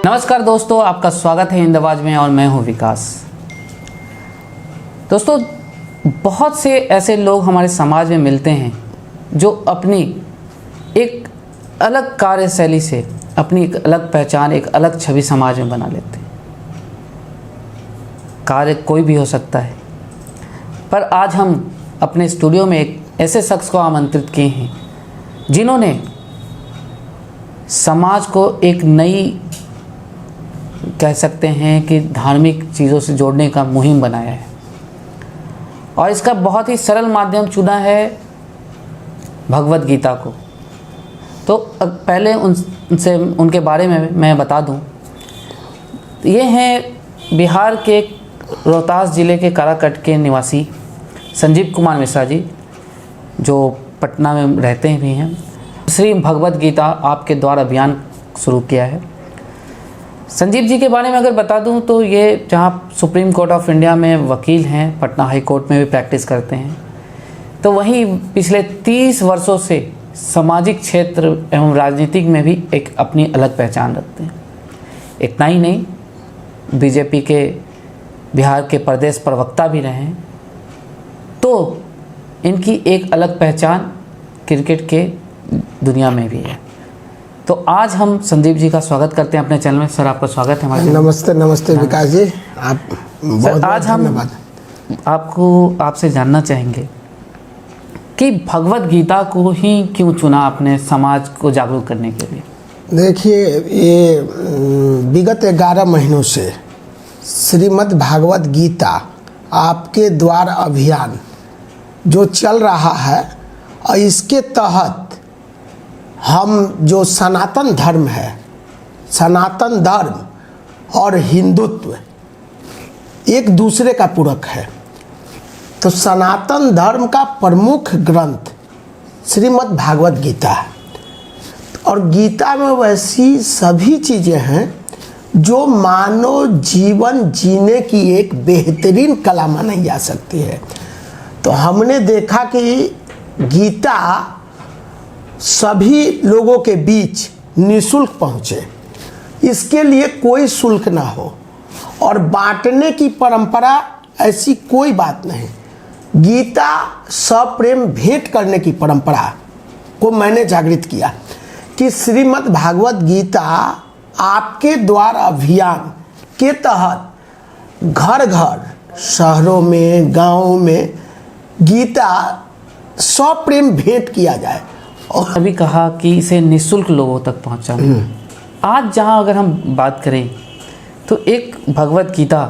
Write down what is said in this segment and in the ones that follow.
नमस्कार दोस्तों, आपका स्वागत है हिंद आवाज में और मैं हूं विकास। दोस्तों, बहुत से ऐसे लोग हमारे समाज में मिलते हैं जो अपनी एक अलग कार्यशैली से अपनी एक अलग पहचान, एक अलग छवि समाज में बना लेते हैं। कार्य कोई भी हो सकता है, पर आज हम अपने स्टूडियो में एक ऐसे शख्स को आमंत्रित किए हैं जिन्होंने समाज को एक नई, कह सकते हैं कि धार्मिक चीज़ों से जोड़ने का मुहिम बनाया है और इसका बहुत ही सरल माध्यम चुना है भगवद गीता को। तो पहले उनके बारे में मैं बता दूं, ये हैं बिहार के रोहतास ज़िले के काराकट के निवासी संजीव कुमार मिश्रा जी, जो पटना में रहते भी हैं। श्री भगवद गीता आपके द्वारा अभियान शुरू किया है। संजीव जी के बारे में अगर बता दूं तो ये जहां सुप्रीम कोर्ट ऑफ इंडिया में वकील हैं, पटना हाई कोर्ट में भी प्रैक्टिस करते हैं, तो वहीं पिछले 30 वर्षों से सामाजिक क्षेत्र एवं राजनीतिक में भी एक अपनी अलग पहचान रखते हैं। इतना ही नहीं, बीजेपी के बिहार के प्रदेश प्रवक्ता भी रहे हैं। तो इनकी एक अलग पहचान क्रिकेट के दुनिया में भी है। तो आज हम संदीप जी का स्वागत करते हैं अपने चैनल में। सर, आपका स्वागत है हमारे। नमस्ते विकास जी, आप बहुत आज हम आपसे जानना चाहेंगे कि भगवद गीता को ही क्यों चुना आपने समाज को जागरूक करने के लिए। देखिए, ये विगत 11 महीनों से श्रीमद् भागवत गीता आपके द्वार अभियान जो चल रहा है, और इसके तहत हम जो सनातन धर्म है, सनातन धर्म और हिंदुत्व एक दूसरे का पूरक है। तो सनातन धर्म का प्रमुख ग्रंथ श्रीमद् भागवत गीता है और गीता में वैसी सभी चीज़ें हैं जो मानव जीवन जीने की एक बेहतरीन कला मानी जा सकती है। तो हमने देखा कि गीता सभी लोगों के बीच निःशुल्क पहुँचे, इसके लिए कोई शुल्क ना हो और बांटने की परंपरा ऐसी कोई बात नहीं। गीता सप्रेम भेंट करने की परंपरा को मैंने जागृत किया कि श्रीमद् भागवत गीता आपके द्वार अभियान के तहत घर घर, शहरों में, गाँवों में गीता सप्रेम भेंट किया जाए। और अभी कहा कि इसे निःशुल्क लोगों तक पहुंचाना। आज जहां अगर हम बात करें तो एक भगवद गीता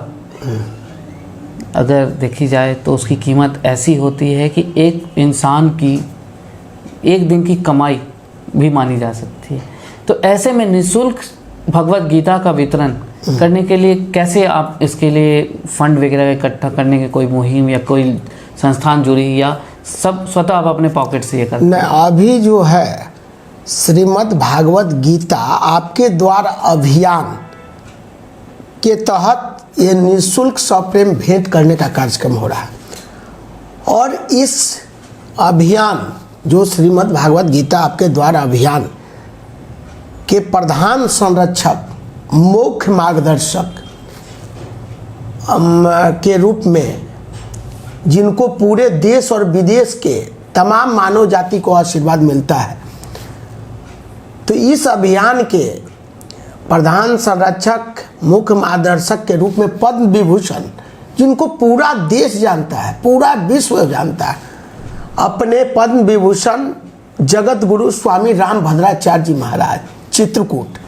अगर देखी जाए तो उसकी कीमत ऐसी होती है कि एक इंसान की एक दिन की कमाई भी मानी जा सकती है। तो ऐसे में निःशुल्क भगवद गीता का वितरण करने के लिए कैसे आप इसके लिए फंड वगैरह इकट्ठा करने की कोई मुहिम या कोई संस्थान जुड़ी, या सब स्वतः आप अपने पॉकेट से ये करते हैं? अभी जो है श्रीमद् भागवत गीता आपके द्वार अभियान के तहत ये निःशुल्क सप्रेम भेंट करने का कार्यक्रम हो रहा है। और इस अभियान जो श्रीमद् भागवत गीता आपके द्वार अभियान के प्रधान संरक्षक, मुख्य मार्गदर्शक के रूप में, जिनको पूरे देश और विदेश के तमाम मानव जाति को आशीर्वाद मिलता है, तो इस अभियान के प्रधान संरक्षक, मुख्य मार्गदर्शक के रूप में पद्म विभूषण, जिनको पूरा देश जानता है, पूरा विश्व जानता है, अपने पद्म विभूषण जगत गुरु स्वामी रामभद्राचार्य जी महाराज चित्रकूट,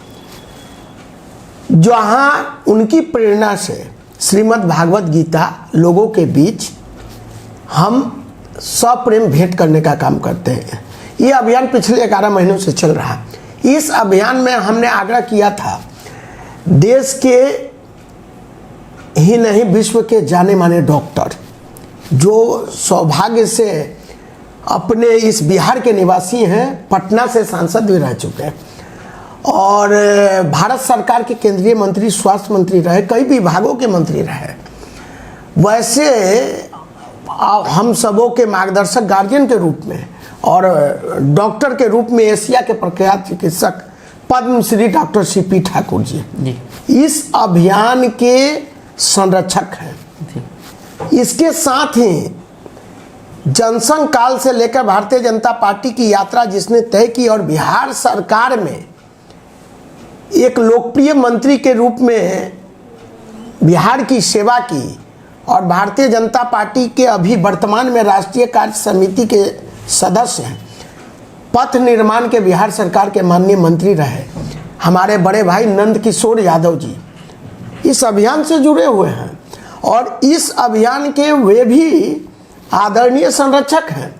जहाँ उनकी प्रेरणा से श्रीमद् भागवत गीता लोगों के बीच हम सप्रेम भेंट करने का काम करते हैं। ये अभियान पिछले 11 महीनों से चल रहा है। इस अभियान में हमने आग्रह किया था देश के ही नहीं, विश्व के जाने माने डॉक्टर जो सौभाग्य से अपने इस बिहार के निवासी हैं, पटना से सांसद भी रह चुके हैं और भारत सरकार के केंद्रीय मंत्री, स्वास्थ्य मंत्री रहे, कई विभागों के मंत्री रहे, वैसे हम सबों के मार्गदर्शक गार्जियन के रूप में और डॉक्टर के रूप में एशिया के प्रख्यात चिकित्सक पद्मश्री डॉक्टर सीपी ठाकुर जी इस अभियान के संरक्षक हैं। इसके साथ ही जनसंघ काल से लेकर भारतीय जनता पार्टी की यात्रा जिसने तय की और बिहार सरकार में एक लोकप्रिय मंत्री के रूप में बिहार की सेवा की और भारतीय जनता पार्टी के अभी वर्तमान में राष्ट्रीय कार्य समिति के सदस्य हैं। पथ निर्माण के बिहार सरकार के माननीय मंत्री रहे हमारे बड़े भाई नंद किशोर यादव जी इस अभियान से जुड़े हुए हैं और इस अभियान के वे भी आदरणीय संरक्षक हैं।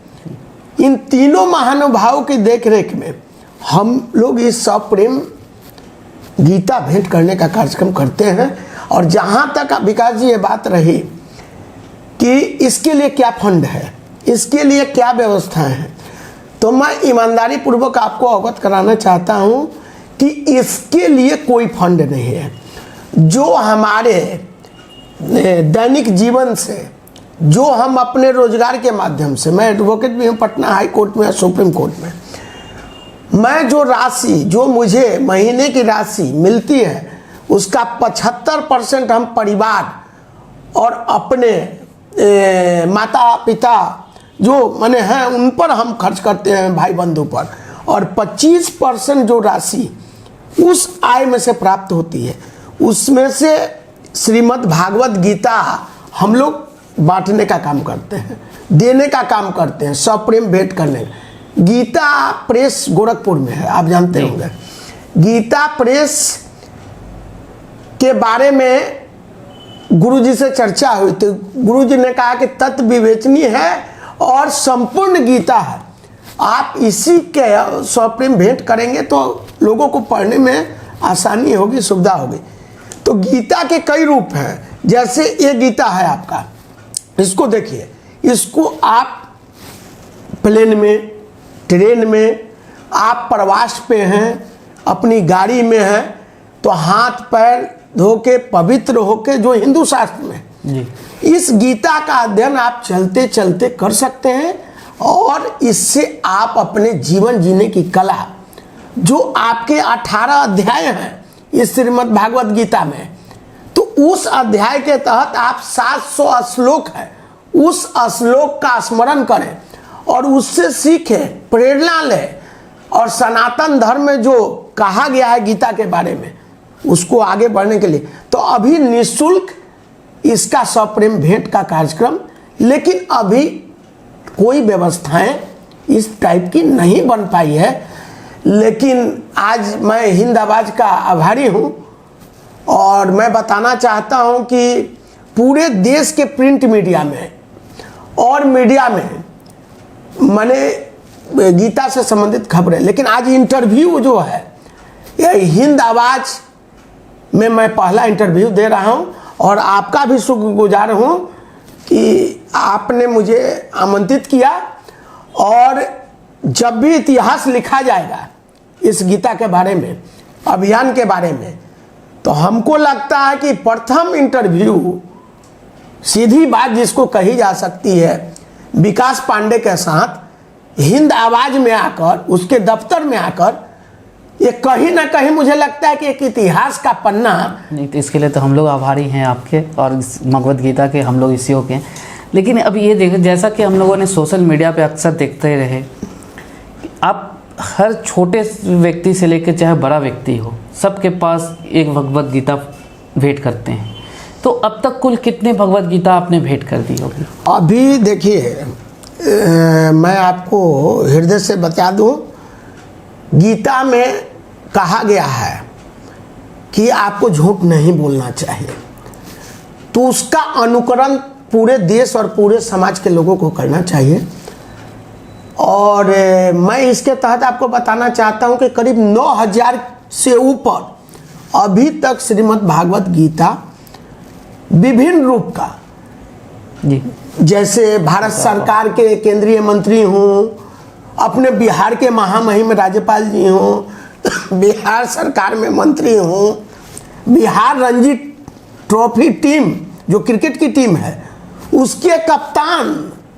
इन तीनों महानुभावों की देखरेख में हम लोग इस सप्रेम गीता भेंट करने का कार्यक्रम करते हैं। और जहाँ तक विकास जी ये बात रही कि इसके लिए क्या फंड है, इसके लिए क्या व्यवस्थाएं हैं, तो मैं ईमानदारी पूर्वक आपको अवगत कराना चाहता हूँ कि इसके लिए कोई फंड नहीं है। जो हमारे दैनिक जीवन से, जो हम अपने रोजगार के माध्यम से, मैं एडवोकेट भी हूँ पटना हाई कोर्ट में, सुप्रीम कोर्ट में, मैं जो राशि, जो मुझे महीने की राशि मिलती है उसका 75% हम परिवार और अपने माता पिता जो मने हैं उन पर हम खर्च करते हैं, भाई बंधु पर, और 25% जो राशि उस आय में से प्राप्त होती है उसमें से श्रीमद् भागवत गीता हम लोग बांटने का काम करते हैं, देने का काम करते हैं, सप्रेम भेंट करने। गीता प्रेस गोरखपुर में है, आप जानते होंगे। गीता प्रेस के बारे में गुरुजी से चर्चा हुई तो गुरुजी ने कहा कि तत्व विवेचनीय है और संपूर्ण गीता है, आप इसी के सप्रेम भेंट करेंगे तो लोगों को पढ़ने में आसानी होगी, सुविधा होगी। तो गीता के कई रूप हैं, जैसे ये गीता है आपका, इसको देखिए, इसको आप प्लेन में, ट्रेन में, आप प्रवास पे हैं, अपनी गाड़ी में हैं, तो हाथ पैर धो के पवित्र होके, जो हिंदू शास्त्र में जी। इस गीता का अध्ययन आप चलते चलते कर सकते हैं और इससे आप अपने जीवन जीने की कला, जो आपके 18 अध्याय हैं इस श्रीमद् भागवत गीता में, तो उस अध्याय के तहत आप 700 श्लोक है, उस श्लोक का स्मरण करें और उससे सीखें, प्रेरणा लें और सनातन धर्म में जो कहा गया है गीता के बारे में उसको आगे बढ़ने के लिए। तो अभी निःशुल्क इसका सप्रेम भेंट का कार्यक्रम, लेकिन अभी कोई व्यवस्थाएं इस टाइप की नहीं बन पाई है। लेकिन आज मैं हिंद आवाज का आभारी हूं और मैं बताना चाहता हूं कि पूरे देश के प्रिंट मीडिया में और मीडिया में मैंने गीता से संबंधित खबरें, लेकिन आज इंटरव्यू जो है यह हिंद आवाज में मैं पहला इंटरव्यू दे रहा हूं और आपका भी शुक्रगुजार हूं कि आपने मुझे आमंत्रित किया। और जब भी इतिहास लिखा जाएगा इस गीता के बारे में, अभियान के बारे में, तो हमको लगता है कि प्रथम इंटरव्यू, सीधी बात जिसको कही जा सकती है, विकास पांडे के साथ हिंद आवाज में आकर, उसके दफ्तर में आकर, ये कहीं ना कहीं मुझे लगता है कि एक इतिहास का पन्ना। नहीं तो इसके लिए तो हम लोग आभारी हैं आपके और इस भगवद गीता के हम लोग इसी के। लेकिन अब ये देखें, जैसा कि हम लोगों ने सोशल मीडिया पे अक्सर देखते रहे, आप हर छोटे व्यक्ति से लेकर चाहे बड़ा व्यक्ति हो, सबके पास एक भगवद गीता भेंट करते हैं। तो अब तक कुल कितने भगवद गीता आपने भेंट कर दी होगी? अभी देखिए, मैं आपको हृदय से बता दूं, गीता में कहा गया है कि आपको झूठ नहीं बोलना चाहिए, तो उसका अनुकरण पूरे देश और पूरे समाज के लोगों को करना चाहिए। और मैं इसके तहत आपको बताना चाहता हूं कि करीब 9000 से ऊपर अभी तक श्रीमद् भागवत गीता विभिन्न रूप का जी, जैसे भारत सरकार के केंद्रीय मंत्री हूँ, अपने बिहार के महामहिम राज्यपाल जी हूँ, बिहार सरकार में मंत्री हूँ, बिहार रणजी ट्रॉफी टीम जो क्रिकेट की टीम है उसके कप्तान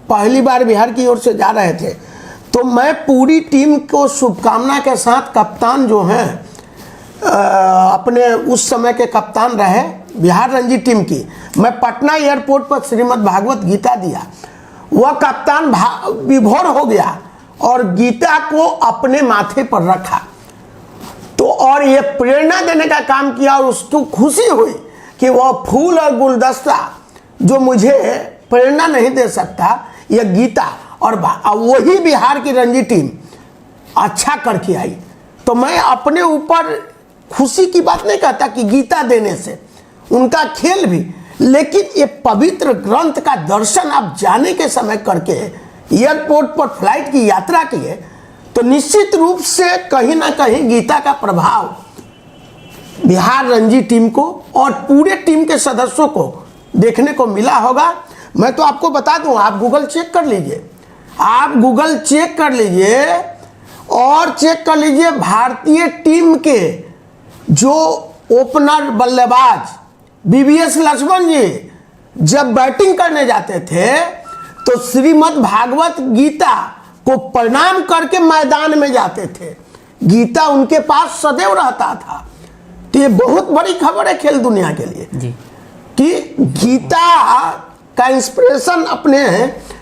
पहली बार बिहार की ओर से जा रहे थे, तो मैं पूरी टीम को शुभकामना के साथ, कप्तान जो हैं अपने उस समय के कप्तान रहे बिहार रणजी टीम की। मैं पटना एयरपोर्ट पर श्रीमद् भागवत गीता दिया, वह कप्तान विभोर हो गया और गीता को अपने माथे पर रखा। तो और ये प्रेरणा देने का काम किया और उसको खुशी हुई कि वह फूल और गुलदस्ता जो मुझे प्रेरणा नहीं दे सकता, यह गीता, और वही बिहार की रणजी टीम अच्छा करके आई। तो मैं अपने ऊपर खुशी की बात नहीं कहता कि गीता देने से उनका खेल भी, लेकिन ये पवित्र ग्रंथ का दर्शन आप जाने के समय करके एयरपोर्ट पर फ्लाइट की यात्रा किए, तो निश्चित रूप से कहीं ना कहीं गीता का प्रभाव बिहार रणजी टीम को और पूरे टीम के सदस्यों को देखने को मिला होगा। मैं तो आपको बता दूं, आप गूगल चेक कर लीजिए, आप गूगल चेक कर लीजिए और चेक कर लीजिए भारतीय टीम के जो ओपनर बल्लेबाज बीवीएस लक्ष्मण जी जब बैटिंग करने जाते थे तो श्रीमद् भागवत गीता को प्रणाम करके मैदान में जाते थे। गीता उनके पास सदैव रहता था। तो ये बहुत बड़ी खबर है खेल दुनिया के लिए जी। कि गीता का इंस्पिरेशन अपने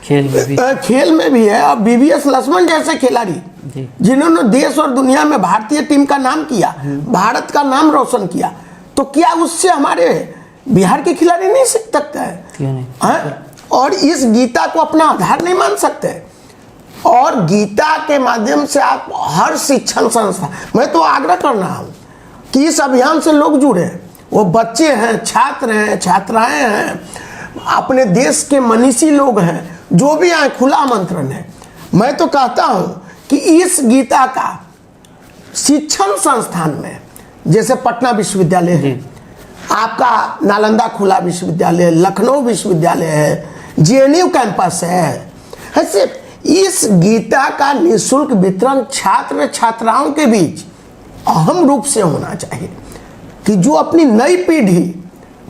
खेल में भी है। और बीवीएस लक्ष्मण जैसे खिलाड़ी जिन्होंने देश और दुनिया में भारतीय टीम का नाम किया, भारत का नाम रोशन किया, तो क्या उससे हमारे बिहार के खिलाड़ी नहीं सीख सकते हैं? क्यों नहीं? और इस गीता को अपना आधार नहीं मान सकते। और गीता के माध्यम से आप हर शिक्षण संस्था, मैं तो आग्रह कर रहा हूं कि इस अभियान से लोग जुड़े, वो बच्चे हैं, छात्र हैं, छात्राएं हैं, अपने देश के मनीषी लोग हैं, जो भी आए, खुला आमंत्रण है। मैं तो कहता हूं कि इस गीता का शिक्षण संस्थान में, जैसे पटना विश्वविद्यालय है, आपका नालंदा खुला विश्वविद्यालय, लखनऊ विश्वविद्यालय है, जेएनयू कैंपस है, ऐसे इस गीता का निःशुल्क वितरण छात्र छात्राओं के बीच अहम रूप से होना चाहिए कि जो अपनी नई पीढ़ी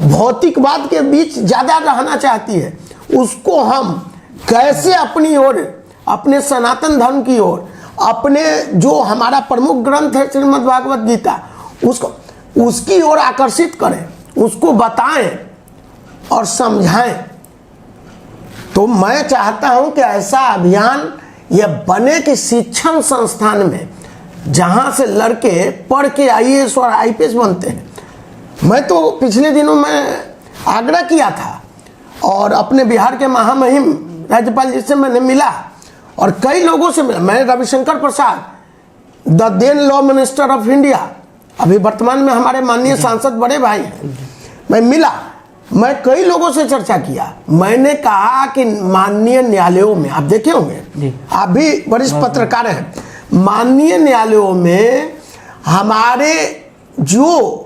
भौतिकवाद के बीच ज़्यादा रहना चाहती है, उसको हम कैसे अपनी ओर, अपने सनातन धर्म की ओर, अपने जो हमारा प्रमुख ग्रंथ है श्रीमद् भागवत गीता, उसको उसकी ओर आकर्षित करें, उसको बताएं और समझाएं। तो मैं चाहता हूं कि ऐसा अभियान यह बने कि शिक्षण संस्थान में, जहां से लड़के पढ़ के आईएएस और आईपीएस बनते हैं। मैं तो पिछले दिनों में आग्रह किया था और अपने बिहार के महामहिम राज्यपाल जी से मैंने मिला और कई लोगों से मिला। मैंने Ravishankar Prasad, the then law minister of India, अभी वर्तमान में हमारे माननीय सांसद बड़े भाई हैं, मैं मिला, मैं कई लोगों से चर्चा किया। मैंने कहा कि माननीय न्यायालयों में, आप देखे होंगे, आप भी वरिष्ठ पत्रकार हैं, माननीय न्यायालयों में हमारे जो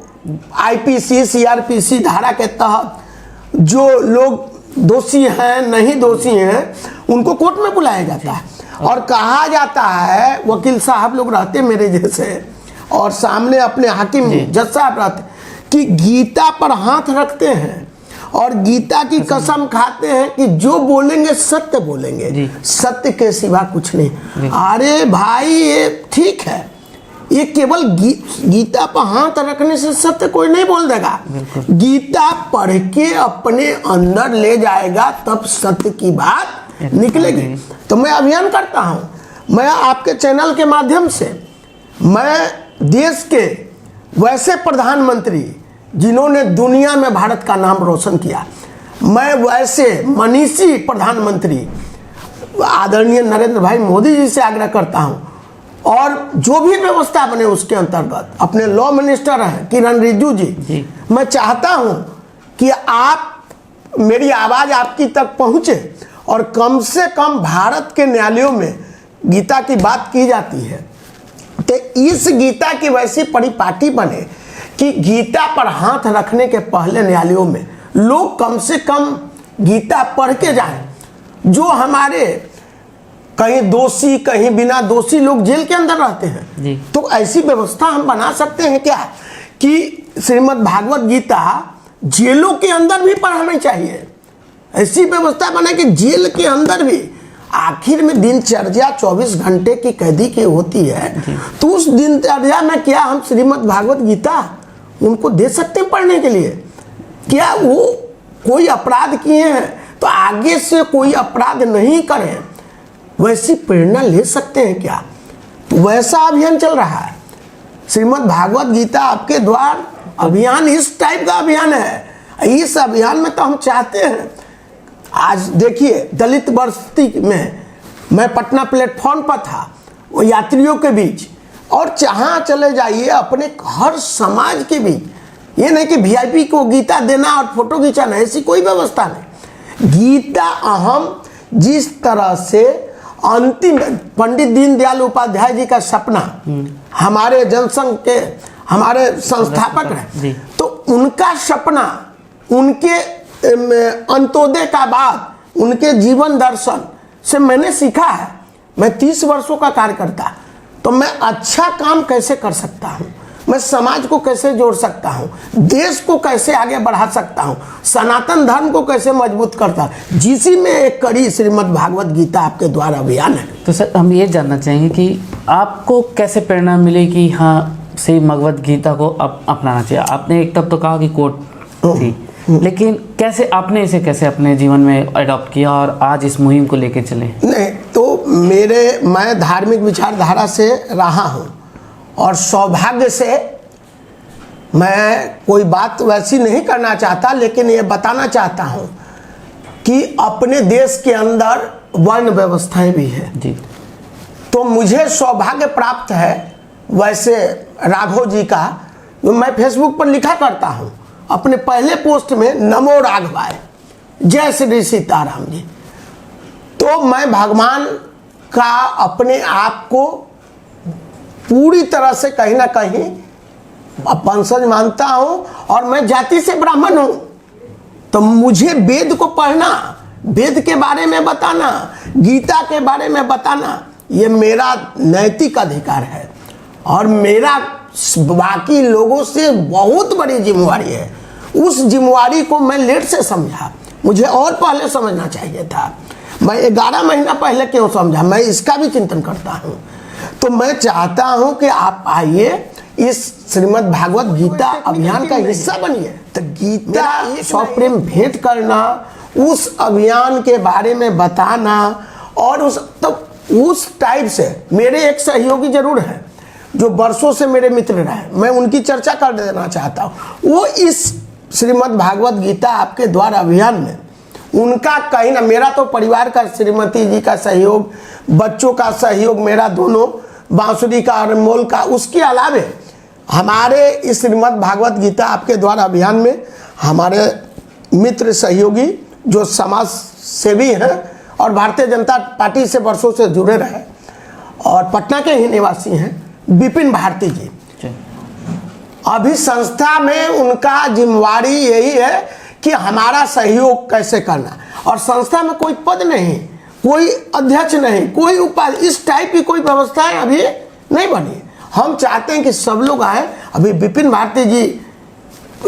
आईपीसी सीआरपीसी धारा के तहत जो लोग दोषी हैं, नहीं दोषी हैं, उनको कोर्ट में बुलाया जाता है और कहा जाता है, वकील साहब लोग रहते मेरे जैसे और सामने अपने हाकिम जज साहब रहते, कि गीता पर हाथ रखते हैं और गीता की कसम खाते हैं कि जो बोलेंगे सत्य बोलेंगे, सत्य के सिवा कुछ नहीं। अरे भाई, ये ठीक है, ये केवल गीता पर हाथ रखने से सत्य कोई नहीं बोल देगा। गीता पढ़ के अपने अंदर ले जाएगा तब सत्य की बात निकलेगी। तो मैं अभियान करता हूं, मैं आपके चैनल के माध्यम से, मैं देश के वैसे प्रधानमंत्री जिन्होंने दुनिया में भारत का नाम रोशन किया, मैं वैसे मनीषी प्रधानमंत्री आदरणीय नरेंद्र भाई मोदी जी से आग्रह करता हूं, और जो भी व्यवस्था बने उसके अंतर्गत अपने लॉ मिनिस्टर हैं किरण रिजिजू जी, मैं चाहता हूं कि आप, मेरी आवाज़ आपकी तक पहुंचे और कम से कम भारत के न्यायालयों में गीता की बात की जाती है, तो इस गीता की वैसी परिपाटी बने कि गीता पर हाथ रखने के पहले न्यायालयों में लोग कम से कम गीता पढ़ के जाएं। जो हमारे कहीं दोषी, कहीं बिना दोषी लोग जेल के अंदर रहते हैं, तो ऐसी व्यवस्था हम बना सकते हैं क्या कि श्रीमद् भागवत गीता जेलों के अंदर भी पढ़ानी चाहिए। ऐसी व्यवस्था बने कि जेल के अंदर भी आखिर में दिनचर्या 24 घंटे की कैदी की होती है, तो उस दिनचर्या में क्या हम श्रीमद् भागवत गीता उनको दे सकते हैं पढ़ने के लिए? क्या वो कोई अपराध किए हैं तो आगे से कोई अपराध नहीं करें, वैसी प्रेरणा ले सकते हैं क्या? तो वैसा अभियान चल रहा है। श्रीमद् भागवत गीता आपके द्वार अभियान इस टाइप का अभियान है। इस अभियान में तो हम चाहते हैं, आज देखिए दलित बस्ती में मैं पटना प्लेटफॉर्म पर था, वो यात्रियों के बीच, और जहाँ चले जाइए अपने हर समाज के बीच, ये नहीं कि वीआईपी को गीता देना और फोटो खींचाना, ऐसी कोई व्यवस्था नहीं। गीता अहम जिस तरह से अंतिम पंडित दीनदयाल उपाध्याय जी का सपना हमारे जनसंघ के हमारे संस्थापक हैं, तो उनका सपना, उनके अंत्योदय का बाद उनके जीवन दर्शन से मैंने सीखा है। मैं 30 वर्षों का कार्यकर्ता, तो मैं अच्छा काम कैसे कर सकता हूँ, मैं समाज को कैसे जोड़ सकता हूँ, देश को कैसे आगे बढ़ा सकता हूँ, सनातन धर्म को कैसे मजबूत करता हूँ, जिसी में एक कड़ी श्रीमद् भागवत गीता आपके द्वारा अभियान है। तो सर हम ये जानना चाहेंगे कि आपको कैसे प्रेरणा मिली कि हाँ श्री भगवत गीता को अपनाना चाहिए? आपने एक तब तो कहा कि कोट थी, लेकिन कैसे आपने इसे कैसे अपने जीवन में अडॉप्ट किया और आज इस मुहिम को लेके चले? नहीं, तो मैं धार्मिक विचारधारा से रहा हूँ, और सौभाग्य से मैं कोई बात वैसी नहीं करना चाहता, लेकिन ये बताना चाहता हूँ कि अपने देश के अंदर वर्ण व्यवस्थाएं भी है जी। तो मुझे सौभाग्य प्राप्त है, वैसे राघव जी का, मैं फेसबुक पर लिखा करता हूँ अपने पहले पोस्ट में, नमो राघवाय, जय श्री सीताराम जी। तो मैं भगवान का अपने आप को पूरी तरह से कहीं ना कहीं वंशज मानता हूँ, और मैं जाति से ब्राह्मण हूँ, तो मुझे वेद को पढ़ना, वेद के बारे में बताना, गीता के बारे में बताना, ये मेरा नैतिक अधिकार है, और मेरा बाकी लोगों से बहुत बड़ी जिम्मेवारी है। उस जिम्मेवारी को मैं लेट से समझा, मुझे और पहले समझना चाहिए था। मैं 11 महीना पहले क्यों समझा, मैं इसका भी चिंतन करता हूँ। तो मैं चाहता हूँ कि आप आइए, इस श्रीमद् भागवत गीता अभियान का हिस्सा बनिए। तो गीता स्वप्रेम भेंट करना, उस अभियान के बारे में बताना, और उस टाइप से मेरे एक सहयोगी जरूर हैं जो वर्षों से मेरे मित्र रहे, मैं उनकी चर्चा कर देना चाहता हूँ। वो इस श्रीमद् भागवत गीता आपके द्वारा अभियान में, उनका कहीं ना, मेरा तो परिवार का, श्रीमती जी का सहयोग, बच्चों का सहयोग, मेरा दोनों बांसुरी का और मोल का, उसके अलावे हमारे इस श्रीमद् भागवत गीता आपके द्वारा अभियान में हमारे मित्र सहयोगी जो समाज सेवी हैं और भारतीय जनता पार्टी से वर्षों से जुड़े रहे और पटना के ही निवासी हैं, विपिन भारती जी। अभी संस्था में उनका जिम्मेवारी यही है कि हमारा सहयोग कैसे करना, और संस्था में कोई पद नहीं, कोई अध्यक्ष नहीं, कोई उपाध्यक्ष, इस टाइप की कोई व्यवस्थाएं अभी नहीं बनी। हम चाहते हैं कि सब लोग आए। अभी विपिन भारती जी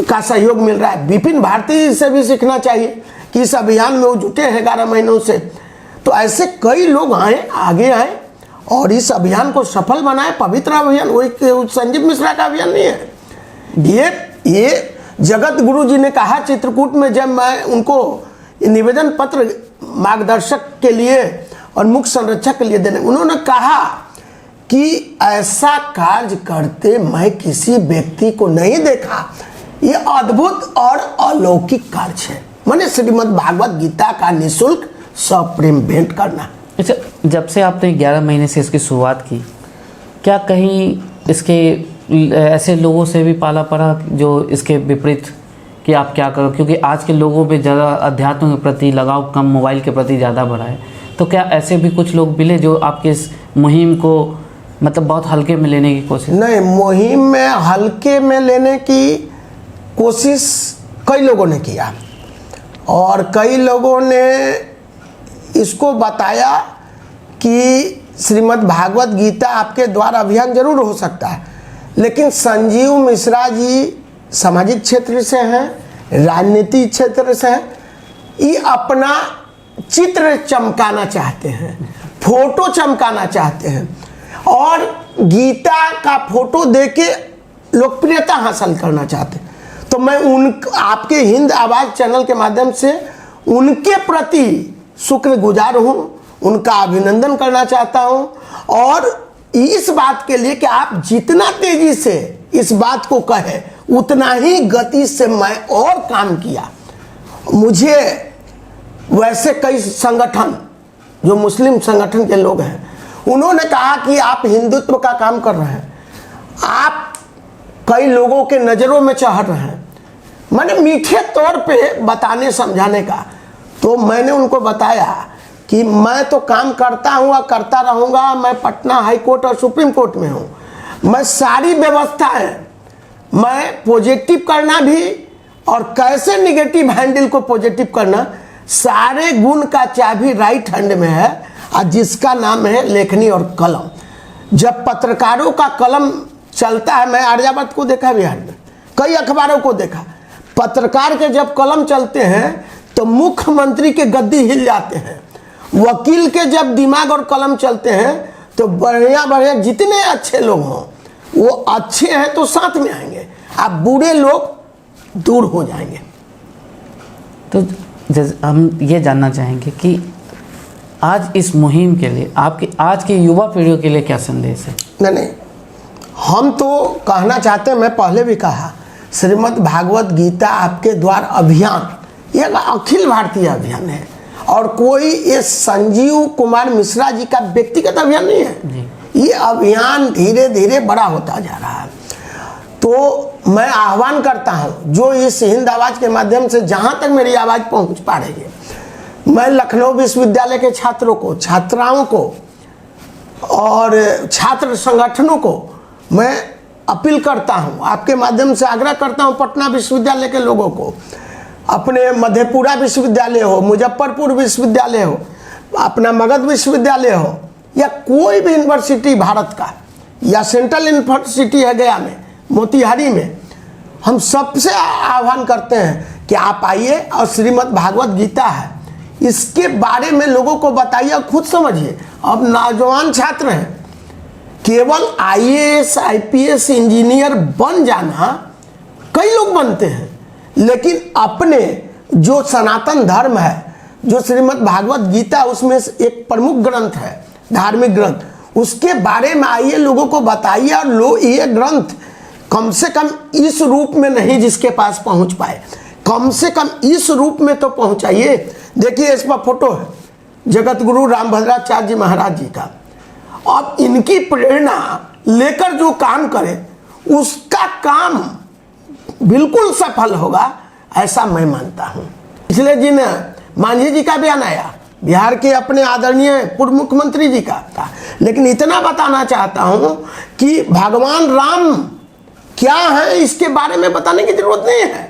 का सहयोग मिल रहा है, विपिन भारती जी से भी सीखना चाहिए कि इस अभियान में वो जुटे हैं 11 महीनों से। तो ऐसे कई लोग आए, आगे आए और इस अभियान को सफल बनाए। पवित्र अभियान, वही संजीव मिश्रा का अभियान नहीं है ये जगत गुरु जी ने कहा चित्रकूट में, जब मैं उनको निवेदन पत्र मार्गदर्शक के लिए और मुख्य संरक्षक के लिए देने, उन्होंने कहा कि ऐसा कार्य करते मैं किसी व्यक्ति को नहीं देखा, ये अद्भुत और अलौकिक कार्य है। मैंने श्रीमद् भागवत गीता का निःशुल्क सप्रेम भेंट करना। अच्छा, जब से आपने 11 महीने से इसकी शुरुआत की, क्या कहीं इसके ऐसे लोगों से भी पाला पड़ा जो इसके विपरीत कि आप क्या करो? क्योंकि आज के लोगों में ज़्यादा अध्यात्म के प्रति लगाव कम, मोबाइल के प्रति ज़्यादा बढ़ा है, तो क्या ऐसे भी कुछ लोग मिले जो आपके इस मुहिम को मतलब बहुत हल्के में लेने की कोशिश? नहीं, मुहिम में हल्के में लेने की कोशिश कई लोगों ने किया, और कई लोगों ने इसको बताया कि श्रीमद् भागवत गीता आपके द्वारा अभियान जरूर हो सकता है, लेकिन संजीव मिश्रा जी सामाजिक क्षेत्र से हैं, राजनीतिक क्षेत्र से हैं, ये अपना चित्र चमकाना चाहते हैं, फोटो चमकाना चाहते हैं और गीता का फोटो देके लोकप्रियता हासिल करना चाहते हैं। तो मैं आपके हिंद आवाज़ चैनल के माध्यम से उनके प्रति शुक्रगुजार हूँ, उनका अभिनंदन करना चाहता हूँ और इस बात के लिए कि आप जितना तेजी से इस बात को कहे उतना ही गति से मैं और काम किया। मुझे वैसे कई संगठन जो मुस्लिम संगठन के लोग हैं उन्होंने कहा कि आप हिंदुत्व का काम कर रहे हैं, आप कई लोगों के नज़रों में चढ़ रहे हैं। मैंने मीठे तौर पे बताने समझाने का, तो मैंने उनको बताया कि मैं तो काम करता हूँ और करता रहूँगा। मैं पटना हाई कोर्ट और सुप्रीम कोर्ट में हूँ, मैं सारी व्यवस्थाएं, मैं पॉजिटिव करना भी और कैसे निगेटिव हैंडल को पॉजिटिव करना, सारे गुण का चाबी राइट हैंड में है और जिसका नाम है लेखनी और कलम। जब पत्रकारों का कलम चलता है, मैं आर्यावर्त को देखा बिहार में, कई अखबारों को देखा, पत्रकार के जब कलम चलते हैं तो मुख्यमंत्री के गद्दी हिल जाते हैं। वकील के जब दिमाग और कलम चलते हैं तो बढ़िया बढ़िया जितने अच्छे लोग हों वो अच्छे हैं तो साथ में आएंगे, आप बुरे लोग दूर हो जाएंगे। तो हम ये जानना चाहेंगे कि आज इस मुहिम के लिए आपकी आज की युवा पीढ़ियों के लिए क्या संदेश है? नहीं, हम तो कहना चाहते हैं, मैं पहले भी कहा, श्रीमद् भागवत गीता आपके द्वार अभियान यह अखिल भारतीय अभियान है और कोई ये संजीव कुमार मिश्रा जी का व्यक्तिगत अभियान नहीं है। ये अभियान धीरे धीरे बड़ा होता जा रहा है। तो मैं आह्वान करता हूँ जो इस हिंद आवाज़ के माध्यम से जहाँ तक मेरी आवाज़ पहुँच पा रही है, मैं लखनऊ विश्वविद्यालय के छात्रों को, छात्राओं को और छात्र संगठनों को मैं अपील करता हूँ, आपके माध्यम से आग्रह करता हूँ, पटना विश्वविद्यालय के लोगों को, अपने मधेपुरा विश्वविद्यालय हो, मुजफ्फरपुर विश्वविद्यालय हो, अपना मगध विश्वविद्यालय हो या कोई भी यूनिवर्सिटी भारत का या सेंट्रल यूनिवर्सिटी है गया में, मोतिहारी में, हम सबसे आह्वान करते हैं कि आप आइए और श्रीमद् भागवत गीता है इसके बारे में लोगों को बताइए और खुद समझिए। अब नौजवान छात्र हैं, केवल IAS IPS इंजीनियर बन जाना कई लोग बनते हैं, लेकिन अपने जो सनातन धर्म है, जो श्रीमद् भागवत गीता उसमें एक प्रमुख ग्रंथ है, धार्मिक ग्रंथ, उसके बारे में आइए लोगों को बताइए और ये ग्रंथ कम से कम इस रूप में नहीं जिसके पास पहुंच पाए, कम से कम इस रूप में तो पहुंचाइए। देखिए इस पर फोटो है जगत गुरु रामभद्राचार्य जी महाराज जी का। अब इनकी प्रेरणा लेकर जो काम करें उसका काम बिल्कुल सफल होगा, ऐसा मैं मानता हूं। पिछले दिन मांझी जी का बयान आया, बिहार के अपने आदरणीय पूर्व मुख्यमंत्री जी का था, लेकिन इतना बताना चाहता हूं कि भगवान राम क्या है इसके बारे में बताने की जरूरत नहीं है,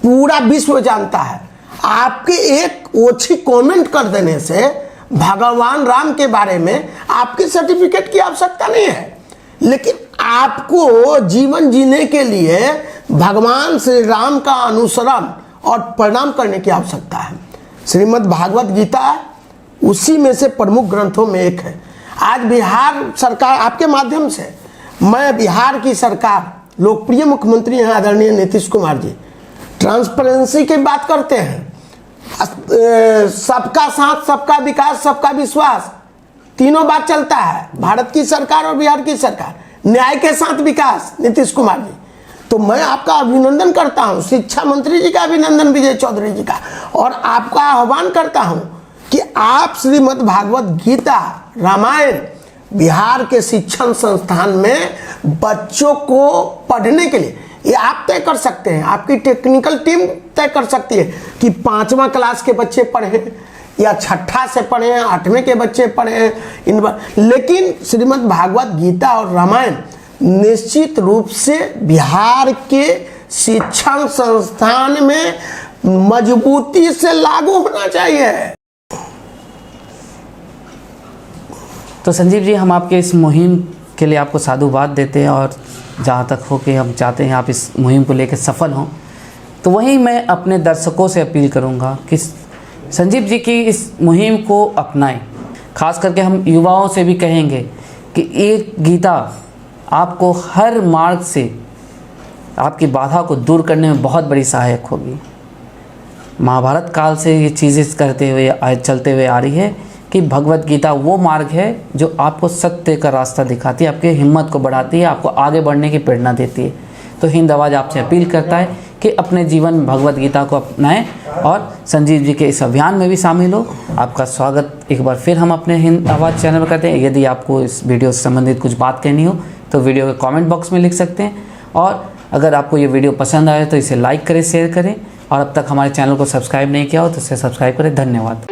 पूरा विश्व जानता है। आपके एक ओछी कमेंट कर देने से भगवान राम के बारे में आपके सर्टिफिकेट की आवश्यकता नहीं है, लेकिन आपको जीवन जीने के लिए भगवान श्री राम का अनुसरण और प्रणाम करने की आवश्यकता है। श्रीमद् भागवत गीता उसी में से प्रमुख ग्रंथों में एक है। आज बिहार सरकार, आपके माध्यम से मैं बिहार की सरकार, लोकप्रिय मुख्यमंत्री हैं आदरणीय नीतीश कुमार जी, ट्रांसपेरेंसी की बात करते हैं, सबका साथ, सबका विकास, सबका विश्वास, तीनों बात चलता है, भारत की सरकार और बिहार की सरकार, न्याय के साथ विकास, नीतीश कुमार जी। तो मैं आपका अभिनंदन करता हूं, शिक्षा मंत्री जी का अभिनंदन विजय चौधरी जी का, और आपका आह्वान करता हूं कि आप श्रीमद् भागवत गीता रामायण बिहार के शिक्षण संस्थान में बच्चों को पढ़ने के लिए, ये आप तय कर सकते हैं, आपकी टेक्निकल टीम तय कर सकती है कि 5वां क्लास के बच्चे पढ़ें या 6ठा से पढ़ें, 8वें के बच्चे पढ़ें, लेकिन श्रीमद् भागवत गीता और रामायण निश्चित रूप से बिहार के शिक्षण संस्थान में मजबूती से लागू होना चाहिए। तो संजीव जी, हम आपके इस मुहिम के लिए आपको साधुवाद देते हैं और जहाँ तक हो कि हम चाहते हैं आप इस मुहिम को लेकर सफल हों। तो वहीं मैं अपने दर्शकों से अपील करूँगा कि संजीव जी की इस मुहिम को अपनाएं। खास करके हम युवाओं से भी कहेंगे कि एक गीता आपको हर मार्ग से आपकी बाधा को दूर करने में बहुत बड़ी सहायक होगी। महाभारत काल से ये चीज़ें चलते हुए आ रही है कि भगवत गीता वो मार्ग है जो आपको सत्य का रास्ता दिखाती है, आपकी हिम्मत को बढ़ाती है, आपको आगे बढ़ने की प्रेरणा देती है। तो हिंद आवाज़ आपसे अपील करता है कि अपने जीवन में भगवत गीता को अपनाएं और संजीव जी के इस अभियान में भी शामिल हो। आपका स्वागत एक बार फिर हम अपने हिंद आवाज़ चैनल पर करते हैं। यदि आपको इस वीडियो से संबंधित कुछ बात कहनी हो तो वीडियो के कमेंट बॉक्स में लिख सकते हैं, और अगर आपको ये वीडियो पसंद आए तो इसे लाइक करें, शेयर करें, और अब तक हमारे चैनल को सब्सक्राइब नहीं किया हो तो इसे सब्सक्राइब करें। धन्यवाद।